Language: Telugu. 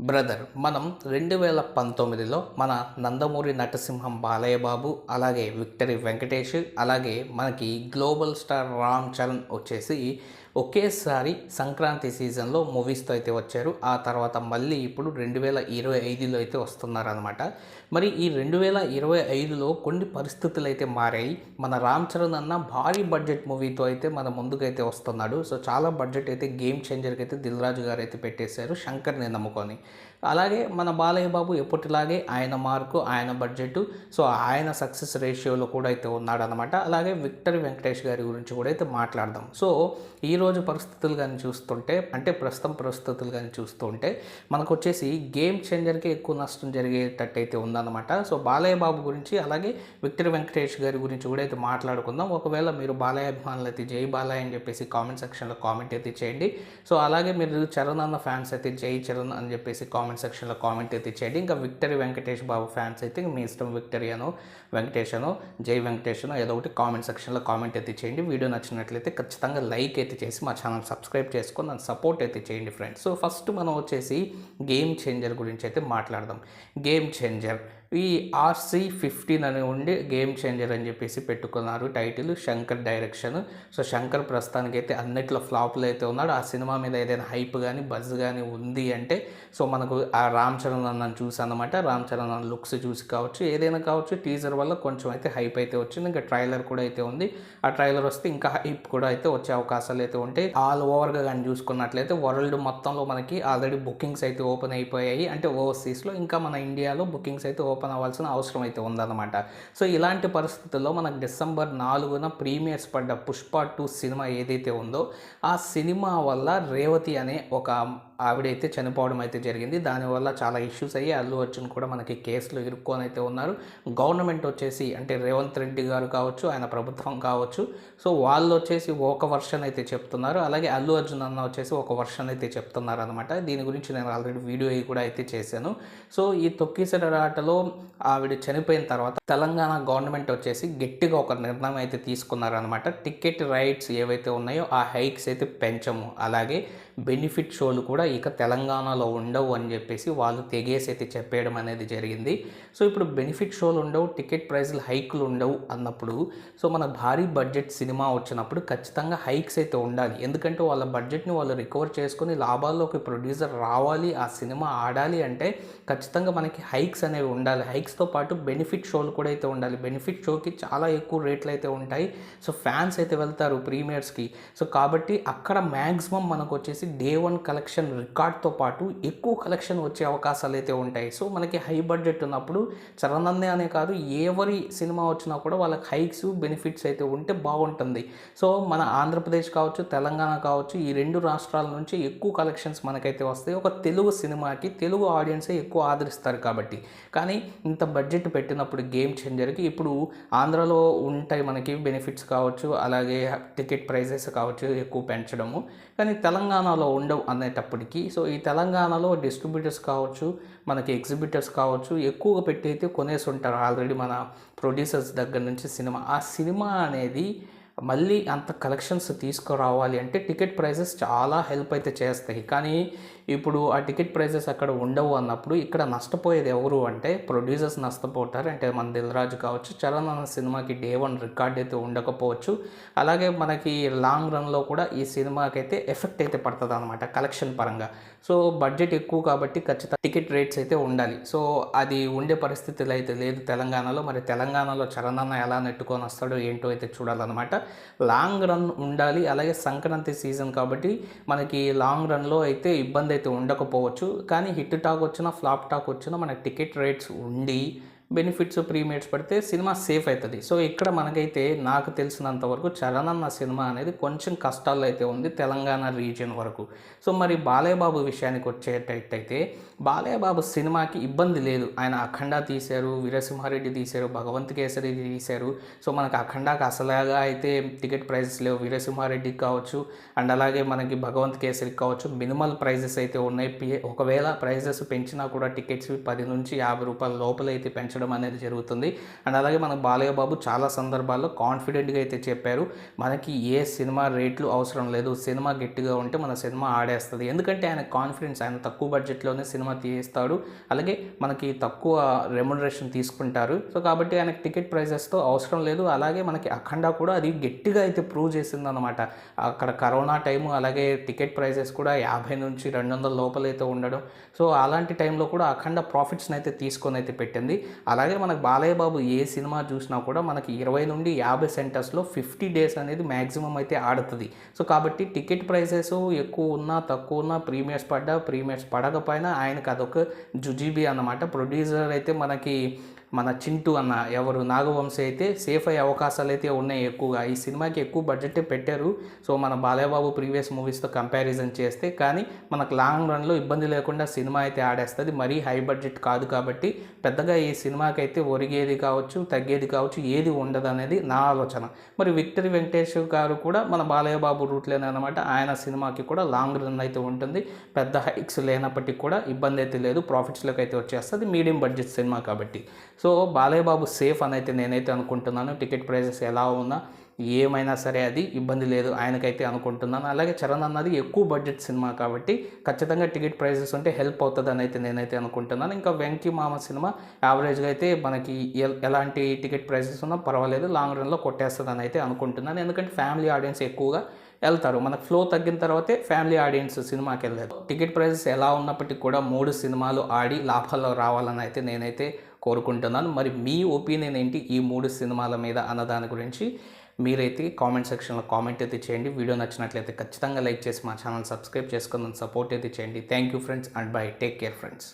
బ్రదర్ మనం 2019లో మన నందమూరి నటసింహం బాలయ్య బాబు, అలాగే విక్టరీ వెంకటేష్, అలాగే మనకి గ్లోబల్ స్టార్ రామ్ చరణ్ వచ్చేసి ఒకేసారి సంక్రాంతి సీజన్లో మూవీస్తో అయితే వచ్చారు. ఆ తర్వాత మళ్ళీ ఇప్పుడు 2025లో అయితే వస్తున్నారనమాట. మరి ఈ 2025లో కొన్ని పరిస్థితులు అయితే మారాయి. మన రామ్ చరణ్ అన్న భారీ బడ్జెట్ మూవీతో అయితే మన ముందుకైతే వస్తున్నాడు. సో చాలా బడ్జెట్ అయితే గేమ్ చేంజర్కి అయితే దిల్ రాజు గారు అయితే పెట్టేశారు శంకర్ని నమ్ముకొని. అలాగే మన బాలయ్య బాబు ఎప్పటిలాగే ఆయన మార్కు, ఆయన బడ్జెట్, సో ఆయన సక్సెస్ రేషియోలో కూడా అయితే ఉన్నాడనమాట. అలాగే విక్టరీ వెంకటేష్ గారి గురించి కూడా అయితే మాట్లాడదాం. సో ఈరోజు పరిస్థితులు కానీ చూస్తుంటే, అంటే ప్రస్తుతం పరిస్థితులు కానీ చూస్తుంటే మనకు వచ్చేసి గేమ్ చేంజర్కి ఎక్కువ నష్టం జరిగేటట్టు అయితే ఉందన్నమాట. సో బాలయ్య బాబు గురించి, అలాగే విక్టరీ వెంకటేష్ గారి గురించి కూడా అయితే మాట్లాడుకుందాం. ఒకవేళ మీరు బాలయ్య అభిమానులు అయితే జై బాలయ్య అని చెప్పేసి కామెంట్ సెక్షన్లో కామెంట్ అయితే చేయండి. సో అలాగే మీరు చరణ్ అన్న ఫ్యాన్స్ అయితే జై చరణ్ అని చెప్పేసి కామెంట్ సెక్షన్లో కామెంట్ అయితే చేయండి. ఇంకా విక్టరీ వెంకటేష్ బాబు ఫ్యాన్స్ అయితే మీ ఇష్టం, విక్టరీ అనో వెంకటేష్ అనో జై వెంకటేష్ అనో ఏదో ఒకటి కామెంట్ సెక్షన్లో కామెంట్ అయితే చేయండి. వీడియో నచ్చినట్లయితే ఖచ్చితంగా లైక్ అయితే చేసి మా ఛానల్ సబ్స్క్రైబ్ చేసుకొని నన్ను సపోర్ట్ అయితే చేయండి ఫ్రెండ్స్. సో ఫస్ట్ మనం వచ్చేసి గేమ్ చేంజర్ గురించి అయితే మాట్లాడదాం. గేమ్ చేంజర్ ఈ RC15 అని ఉండి గేమ్ చేంజర్ అని చెప్పేసి పెట్టుకున్నారు title. Shankar direction. So Shankar ప్రస్తుతానికైతే అన్నిట్లో ఫ్లాప్లు అయితే ఉన్నాడు. ఆ సినిమా మీద ఏదైనా హైప్ కానీ బజ్ కానీ ఉంది అంటే సో మనకు ఆ రామ్ చరణ్ అన్నను చూసి అనమాట. రామ్ చరణ్ అన్న లుక్స్ చూసి కావచ్చు, ఏదైనా కావచ్చు, టీజర్ వల్ల కొంచెం అయితే హైప్ అయితే వచ్చింది. ఇంకా ట్రైలర్ కూడా అయితే ఉంది. ఆ ట్రైలర్ వస్తే ఇంకా హైప్ కూడా అయితే వచ్చే అవకాశాలు అయితే ఉంటాయి. ఆల్ ఓవర్గా కానీ చూసుకున్నట్లయితే వరల్డ్ మొత్తంలో మనకి ఆల్రెడీ బుకింగ్స్ అయితే ఓపెన్ అయిపోయాయి. అంటే ఓవర్సీస్లో, ఇంకా మన ఇండియాలో బుకింగ్స్ అయితే ఓపెన్ అవ్వాల్సిన అవసరం అయితే ఉందన్నమాట. సో ఇలాంటి పరిస్థితుల్లో మనకు డిసెంబర్ 4న ప్రీమియర్స్ పడ్డ పుష్ప 2 సినిమా ఏదైతే ఉందో ఆ సినిమా వల్ల రేవతి అనే ఒక ఆవిడైతే చనిపోవడం అయితే జరిగింది. దానివల్ల చాలా ఇష్యూస్ అయ్యి అల్లు అర్జున్ కూడా మనకి కేసులు ఇరుక్కొని అయితే ఉన్నారు. గవర్నమెంట్ వచ్చేసి, అంటే రేవంత్ రెడ్డి గారు కావచ్చు, ఆయన ప్రభుత్వం కావచ్చు, సో వాళ్ళు వచ్చేసి ఒక వర్షన్ అయితే చెప్తున్నారు. అలాగే అల్లు అర్జున్ అన్న వచ్చేసి ఒక వర్షన్ అయితే చెప్తున్నారు అనమాట. దీని గురించి నేను ఆల్రెడీ వీడియో కూడా అయితే చేశాను. సో ఈ తొక్కిసలాటలో ఆవిడ చనిపోయిన తర్వాత తెలంగాణ గవర్నమెంట్ వచ్చేసి గట్టిగా ఒక నిర్ణయం అయితే తీసుకున్నారనమాట. టికెట్ రైట్స్ ఏవైతే ఉన్నాయో ఆ హైక్స్ అయితే పెంచము, అలాగే బెనిఫిట్ షోలు కూడా ఇక తెలంగాణలో ఉండవు అని చెప్పేసి వాళ్ళు తెగేసి అయితే చెప్పేయడం అనేది జరిగింది. సో ఇప్పుడు బెనిఫిట్ షోలు ఉండవు, టికెట్ ప్రైస్లు హైక్లు ఉండవు అన్నప్పుడు, సో మన భారీ బడ్జెట్ సినిమా వచ్చినప్పుడు ఖచ్చితంగా హైక్స్ అయితే ఉండాలి. ఎందుకంటే వాళ్ళ బడ్జెట్ని వాళ్ళు రికవర్ చేసుకొని లాభాల్లోకి ప్రొడ్యూసర్ రావాలి, ఆ సినిమా ఆడాలి అంటే ఖచ్చితంగా మనకి హైక్స్ అనేవి ఉండాలి. హైక్స్తో పాటు బెనిఫిట్ షోలు కూడా అయితే ఉండాలి. బెనిఫిట్ షోకి చాలా ఎక్కువ రేట్లు అయితే ఉంటాయి. సో ఫ్యాన్స్ అయితే వెళ్తారు ప్రీమియర్స్కి. సో కాబట్టి అక్కడ మ్యాక్సిమం మనకు వచ్చేసి డే 1 కలెక్షన్ రికార్డ్తో పాటు ఎక్కువ కలెక్షన్ వచ్చే అవకాశాలు అయితే ఉంటాయి. సో మనకి హై బడ్జెట్ ఉన్నప్పుడు చరణందే అనే కాదు, ఎవరి సినిమా వచ్చినా కూడా వాళ్ళకి హైక్స్ బెనిఫిట్స్ అయితే ఉంటే బాగుంటుంది. సో మన ఆంధ్రప్రదేశ్ కావచ్చు, తెలంగాణ కావచ్చు, ఈ రెండు రాష్ట్రాల నుంచి ఎక్కువ కలెక్షన్స్ మనకైతే వస్తాయి. ఒక తెలుగు సినిమాకి తెలుగు ఆడియన్సే ఎక్కువ ఆదరిస్తారు కాబట్టి. కానీ ఇంత బడ్జెట్ పెట్టినప్పుడు గేమ్ చేంజర్కి ఇప్పుడు ఆంధ్రలో ఉంటాయి మనకి బెనిఫిట్స్ కావచ్చు, అలాగే టికెట్ ప్రైజెస్ కావచ్చు ఎక్కువ పెంచడము, కానీ తెలంగాణలో ఉండవు అనేటప్పటికీ. సో ఈ తెలంగాణలో డిస్ట్రిబ్యూటర్స్ కావచ్చు, మనకి ఎగ్జిబిటర్స్ కావచ్చు ఎక్కువగా పెట్టి అయితే కొనేసి ఉంటారు ఆల్రెడీ మన ప్రొడ్యూసర్స్ దగ్గర నుంచి సినిమా. ఆ సినిమా అనేది మళ్ళీ అంత కలెక్షన్స్ తీసుకురావాలి అంటే టికెట్ ప్రైజెస్ చాలా హెల్ప్ అయితే చేస్తాయి. కానీ ఇప్పుడు ఆ టికెట్ ప్రైజెస్ అక్కడ ఉండవు అన్నప్పుడు ఇక్కడ నష్టపోయేది ఎవరు అంటే ప్రొడ్యూసర్స్ నష్టపోతారు. అంటే మన దిల్ రాజు కావచ్చు, చరణ్ అన్న సినిమాకి డే 1 రికార్డ్ అయితే ఉండకపోవచ్చు. అలాగే మనకి లాంగ్ రన్లో కూడా ఈ సినిమాకి అయితే ఎఫెక్ట్ అయితే పడుతుంది అనమాట కలెక్షన్ పరంగా. సో బడ్జెట్ ఎక్కువ కాబట్టి ఖచ్చితంగా టికెట్ రేట్స్ అయితే ఉండాలి. సో అది ఉండే పరిస్థితులు అయితే లేదు తెలంగాణలో. మరి తెలంగాణలో చరణ్ అన్న ఎలా నెట్టుకొని వస్తాడో ఏంటో అయితే చూడాలన్నమాట. లాంగ్ రన్ ఉండాలి. అలాగే సంక్రాంతి సీజన్ కాబట్టి మనకి లాంగ్ రన్లో అయితే ఇబ్బంది అయితే ఉండకపోవచ్చు. కానీ హిట్ టాక్ వచ్చినా ఫ్లాప్ టాక్ వచ్చినా మనకి టికెట్ రేట్స్ ఉండి బెనిఫిట్స్ ప్రీమియర్స్ పడితే సినిమా సేఫ్ అవుతుంది. సో ఇక్కడ మనకైతే నాకు తెలిసినంత వరకు చరణ్ అన్న సినిమా అనేది కొంచెం కష్టాల్లో అయితే ఉంది తెలంగాణ రీజియన్ వరకు. సో మరి బాలయ్య బాబు విషయానికి వచ్చేటట్టయితే బాలయ్య బాబు సినిమాకి ఇబ్బంది లేదు. ఆయన అఖండ తీశారు, వీరసింహారెడ్డి తీశారు, భగవంత్ కేసరి తీశారు. సో మనకు అఖండాకి అసలుగా అయితే టికెట్ ప్రైజెస్ లేవు. వీరసింహారెడ్డికి కావచ్చు అండ్ అలాగే మనకి భగవంత్ కేసరికి కావచ్చు మినిమల్ ప్రైజెస్ అయితే ఉన్నాయి. ఒకవేళ ప్రైజెస్ పెంచినా కూడా టికెట్స్ 10 నుంచి 50 రూపాయల లోపల అయితే పెంచడం చూపించడం అనేది జరుగుతుంది. అండ్ అలాగే మన బాలయ్య బాబు చాలా సందర్భాల్లో కాన్ఫిడెంట్గా అయితే చెప్పారు, మనకి ఏ సినిమా రేట్లు అవసరం లేదు, సినిమా గట్టిగా ఉంటే మన సినిమా ఆడేస్తుంది. ఎందుకంటే ఆయన కాన్ఫిడెన్స్, ఆయన తక్కువ బడ్జెట్లోనే సినిమా తీస్తాడు, అలాగే మనకి తక్కువ రెమ్యునరేషన్ తీసుకుంటారు. సో కాబట్టి ఆయనకి టికెట్ ప్రైజెస్తో అవసరం లేదు. అలాగే మనకి అఖండ కూడా అది గట్టిగా అయితే ప్రూవ్ చేసిందనమాట. అక్కడ కరోనా టైము, అలాగే టికెట్ ప్రైజెస్ కూడా 50 నుంచి 200 లోపలైతే ఉండడం. సో అలాంటి టైంలో కూడా అఖండ ప్రాఫిట్స్ని అయితే తీసుకొని అయితే పెట్టింది. అలాగే మనకు బాలయ్య బాబు ఏ సినిమా చూసినా కూడా మనకి 20 నుండి 50 సెంటర్స్లో 50 డేస్ అనేది మ్యాక్సిమం అయితే ఆడుతుంది. సో కాబట్టి టికెట్ ప్రైసెస్ ఎక్కువ ఉన్నా తక్కువ ఉన్నా, ప్రీమియర్స్ పడకపోయినా ఆయనకు అదొక జుజీబీ అన్నమాట. ప్రొడ్యూసర్ అయితే మన చింటూ అన్న ఎవరు నాగవంశీ అయితే సేఫ్ అయ్యే అవకాశాలు అయితే ఉన్నాయి ఎక్కువగా. ఈ సినిమాకి ఎక్కువ బడ్జెట్ పెట్టారు. సో మన బాలయ్య బాబు ప్రీవియస్ మూవీస్తో కంపారిజన్ చేస్తే, కానీ మనకు లాంగ్ రన్లో ఇబ్బంది లేకుండా సినిమా అయితే ఆడేస్తుంది. మరీ హై బడ్జెట్ కాదు కాబట్టి పెద్దగా ఈ సినిమాకి అయితే ఒరిగేది కావచ్చు, తగ్గేది కావచ్చు, ఏది ఉండదు అనేది నా ఆలోచన. మరి విక్టరీ వెంకటేష్ గారు కూడా మన బాలయ్య బాబు రూట్లేనే అనమాట. ఆయన సినిమాకి కూడా లాంగ్ రన్ అయితే ఉంటుంది. పెద్ద హైక్స్ లేనప్పటికీ కూడా ఇబ్బంది అయితే లేదు, ప్రాఫిట్స్లోకి అయితే వచ్చేస్తుంది, మీడియం బడ్జెట్ సినిమా కాబట్టి. సో బాలయ్య బాబు సేఫ్ అని అయితే నేనైతే అనుకుంటున్నాను. టికెట్ ప్రైజెస్ ఎలా ఉన్నా ఏమైనా సరే అది ఇబ్బంది లేదు ఆయనకైతే అనుకుంటున్నాను. అలాగే చరణ్ అన్నది ఎక్కువ బడ్జెట్ సినిమా కాబట్టి ఖచ్చితంగా టికెట్ ప్రైజెస్ ఉంటే హెల్ప్ అవుతుందని అయితే నేనైతే అనుకుంటున్నాను. ఇంకా వెంకీ మామ సినిమా యావరేజ్గా అయితే మనకి ఎలాంటి టికెట్ ప్రైజెస్ ఉన్నా పర్వాలేదు, లాంగ్ రన్లో కొట్టేస్తుందని అయితే అనుకుంటున్నాను. ఎందుకంటే ఫ్యామిలీ ఆడియన్స్ ఎక్కువగా వెళ్తారు. మనకు ఫ్లో తగ్గిన తర్వాతే ఫ్యామిలీ ఆడియన్స్ సినిమాకి వెళ్ళారు. టికెట్ ప్రైజెస్ ఎలా ఉన్నప్పటికీ కూడా 3 సినిమాలు ఆడి లాభాల్లో రావాలని అయితే నేనైతే కోరుకుంటున్నాను. మరి మీ ఒపీనియన్ ఏంటి ఈ 3 సినిమాల మీద అన్న దాని గురించి మీరైతే కామెంట్ సెక్షన్లో కామెంట్ అయితే చేయండి. వీడియో నచ్చినట్లయితే ఖచ్చితంగా లైక్ చేసి మా ఛానల్ సబ్స్క్రైబ్ చేసుకుని సపోర్ట్ అయితే చేయండి. Thank you friends and by. Take care friends.